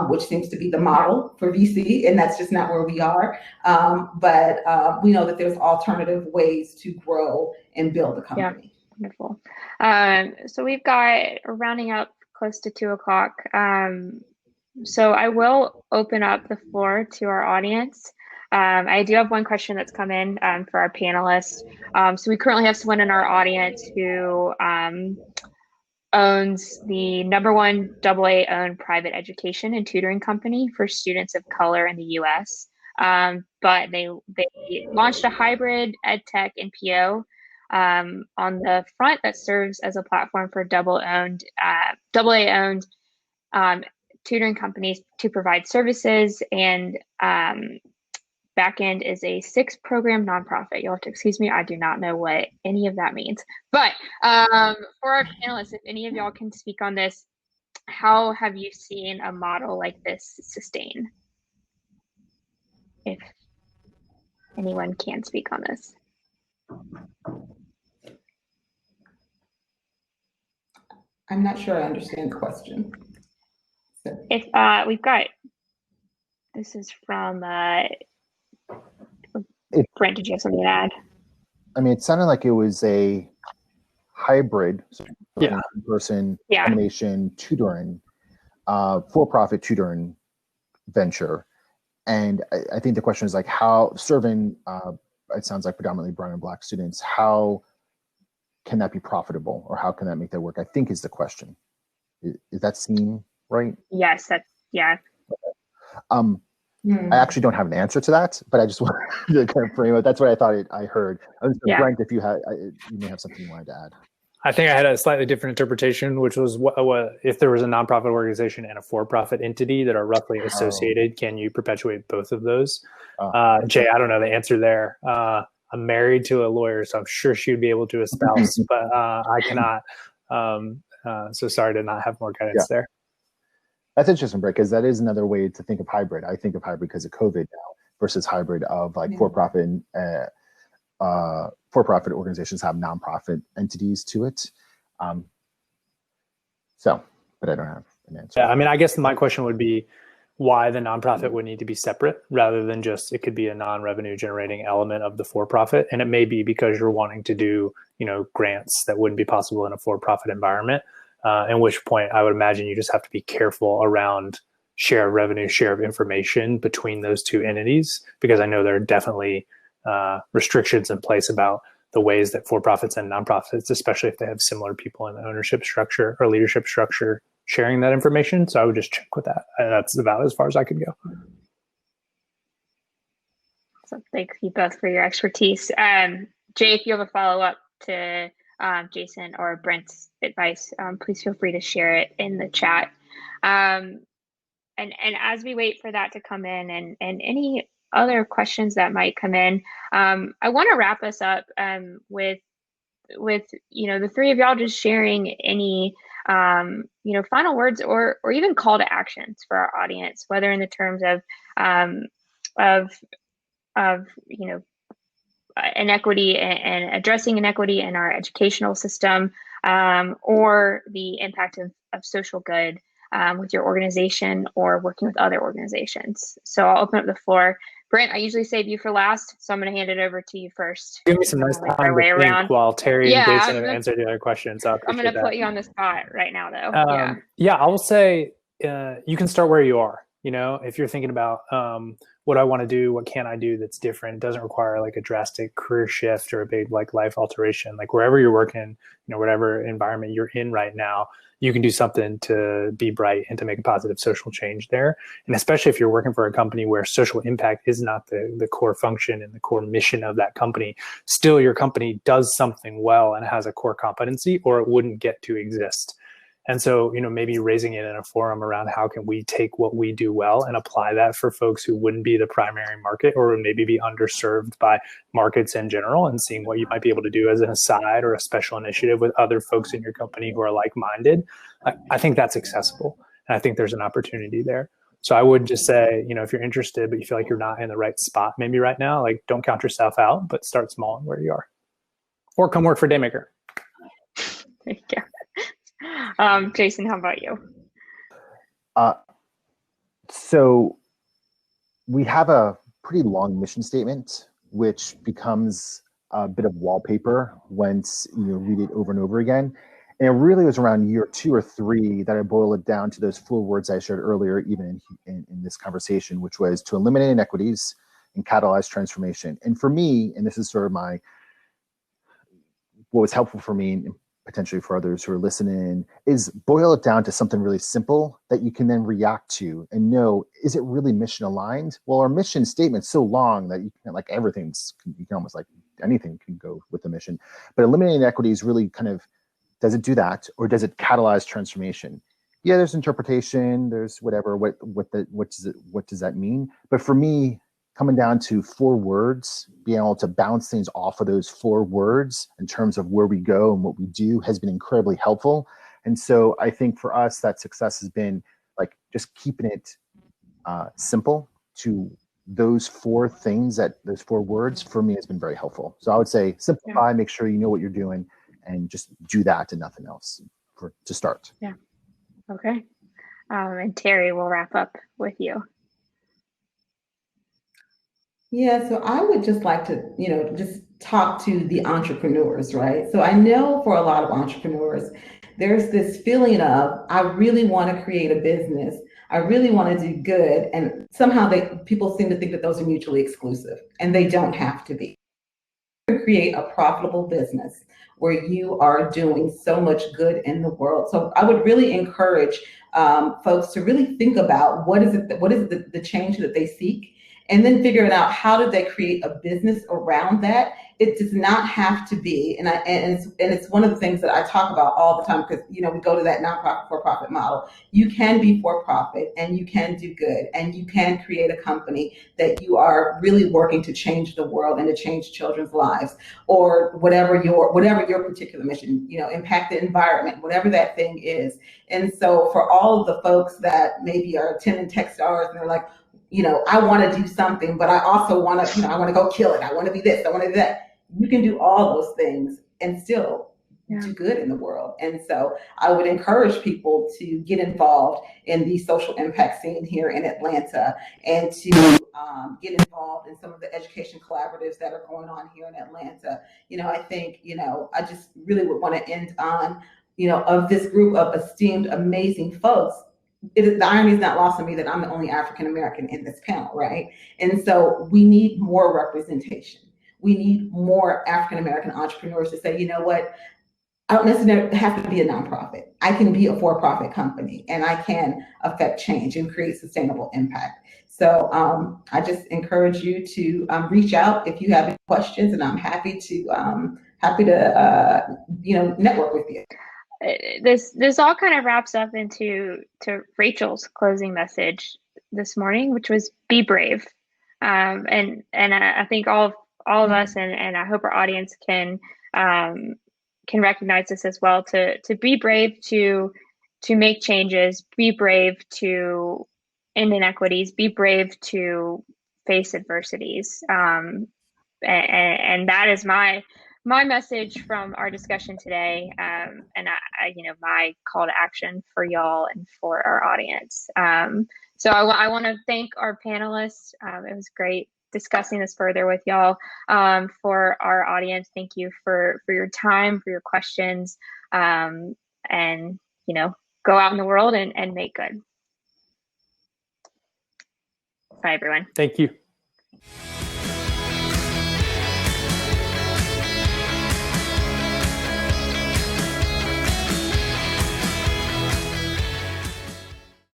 which seems to be the model for VC, and that's just not where we are. But we know that there's alternative ways to grow and build a company. Wonderful. So we've got rounding up close to 2 o'clock. So I will open up the floor to our audience. I do have one question that's come in for our panelists. So we currently have someone in our audience who owns the #1 AA owned private education and tutoring company for students of color in the U.S. But they launched a hybrid ed tech and PO on the front that serves as a platform for AA owned tutoring companies to provide services, and backend is a 6-program nonprofit. You'll have to excuse me, I do not know what any of that means. But for our panelists, if any of y'all can speak on this, how have you seen a model like this sustain? If anyone can speak on this. I'm not sure I understand the question. If we've got, this is from Brent, did you have something to add? I mean, it sounded like it was a hybrid, in-person combination tutoring, for-profit tutoring venture. And I think the question is like how serving, it sounds like predominantly brown and black students, how can that be profitable, or how can that make that work? I think is the question. Is that seem right? Yes, that's, yeah. I actually don't have an answer to that, but I just want to kind of frame it. That's what I thought I heard. Frank, if you may have something you wanted to add. I think I had a slightly different interpretation, which was what if there was a nonprofit organization and a for-profit entity that are roughly associated, can you perpetuate both of those? Jay, I don't know the answer there. I'm married to a lawyer, so I'm sure she would be able to espouse, but I cannot. So sorry to not have more guidance there. That's interesting, Brett, because that is another way to think of hybrid. I think of hybrid because of COVID now versus hybrid of like for-profit organizations have nonprofit entities to it. But I don't have an answer. Yeah, I mean, I guess my question would be why the nonprofit would need to be separate rather than just, it could be a non-revenue generating element of the for-profit. And it may be because you're wanting to do, grants that wouldn't be possible in a for-profit environment. At which point I would imagine you just have to be careful around share of revenue, share of information between those two entities, because I know there are definitely restrictions in place about the ways that for-profits and nonprofits, especially if they have similar people in the ownership structure or leadership structure, sharing that information. So I would just check with that. And that's about as far as I could go. So thank you both for your expertise. Jay, if you have a follow-up to Jason or Brent's advice, please feel free to share it in the chat. And as we wait for that to come in and any other questions that might come in, I want to wrap us up with the three of y'all just sharing any final words or even call to actions for our audience, whether in the terms of inequity and addressing inequity in our educational system, or the impact of social good with your organization or working with other organizations. So I'll open up the floor. Brent, I usually save you for last, so I'm going to hand it over to you first. Give me some nice time to think while Terry and Jason have answered the other questions. So I'm going to put you on the spot right now, though. I will say you can start where you are. If you're thinking about what I want to do, what can I do that's different, it doesn't require like a drastic career shift or a big like life alteration. Like wherever you're working, whatever environment you're in right now, you can do something to be bright and to make a positive social change there. And especially if you're working for a company where social impact is not the core function and the core mission of that company, still your company does something well and has a core competency, or it wouldn't get to exist. And so, maybe raising it in a forum around how can we take what we do well and apply that for folks who wouldn't be the primary market or maybe be underserved by markets in general, and seeing what you might be able to do as an aside or a special initiative with other folks in your company who are like-minded. I think that's accessible. And I think there's an opportunity there. So I would just say, if you're interested, but you feel like you're not in the right spot maybe right now, like don't count yourself out, but start small in where you are. Or come work for Daymaker. There you go. Jason, how about you? So we have a pretty long mission statement, which becomes a bit of wallpaper once you read it over and over again. And it really was around year 2 or 3 that I boiled it down to those 4 words I shared earlier, even in this conversation, which was to eliminate inequities and catalyze transformation. And for me, and this is sort of what was helpful for me and potentially for others who are listening, is boil it down to something really simple that you can then react to and know, is it really mission aligned? Well, our mission statement's so long that you can, like, you can almost, like, anything can go with the mission. But eliminating inequities really kind of, does it do that, or does it catalyze transformation? Yeah, there's interpretation, there's whatever, what does that mean? But for me, coming down to 4 words, being able to bounce things off of those 4 words in terms of where we go and what we do has been incredibly helpful. And so I think for us, that success has been like just keeping it simple to those 4 things, those 4 words for me has been very helpful. So I would say simplify, make sure you know what you're doing, and just do that and nothing else to start. Yeah. Okay. And Terry, will wrap up with you. Yeah, so I would just like to, just talk to the entrepreneurs, right? So I know for a lot of entrepreneurs, there's this feeling of, I really want to create a business. I really want to do good. And somehow people seem to think that those are mutually exclusive, and they don't have to be. Create a profitable business where you are doing so much good in the world. So I would really encourage folks to really think about what is the change that they seek, and then figuring out how do they create a business around that. It does not have to be, and it's one of the things that I talk about all the time, because we go to that nonprofit for-profit model. You can be for-profit, and you can do good, and you can create a company that you are really working to change the world and to change children's lives, or whatever your particular mission, impact the environment, whatever that thing is. And so for all of the folks that maybe are attending Techstars and they're like, I want to do something, but I also want to, I want to go kill it. I want to be this, I want to do that. You can do all those things and still do good in the world. And so I would encourage people to get involved in the social impact scene here in Atlanta, and to get involved in some of the education collaboratives that are going on here in Atlanta. I think, I just really would want to end on, of this group of esteemed, amazing folks. The irony is not lost on me that I'm the only African American in this panel, right? And so we need more representation. We need more African American entrepreneurs to say, you know what, I don't necessarily have to be a nonprofit. I can be a for-profit company, and I can affect change and create sustainable impact. So I just encourage you to reach out if you have any questions, and I'm happy to network with you. This all kind of wraps up into Rachel's closing message this morning, which was be brave. And I think all of us, and I hope our audience can recognize this as well, to be brave to make changes, be brave to end inequities, be brave to face adversities. And that is my message from our discussion today, and I my call to action for y'all and for our audience. So I want to thank our panelists. It was great discussing this further with y'all. For our audience, thank you for your time, for your questions, and go out in the world and make good. Bye, everyone. Thank you.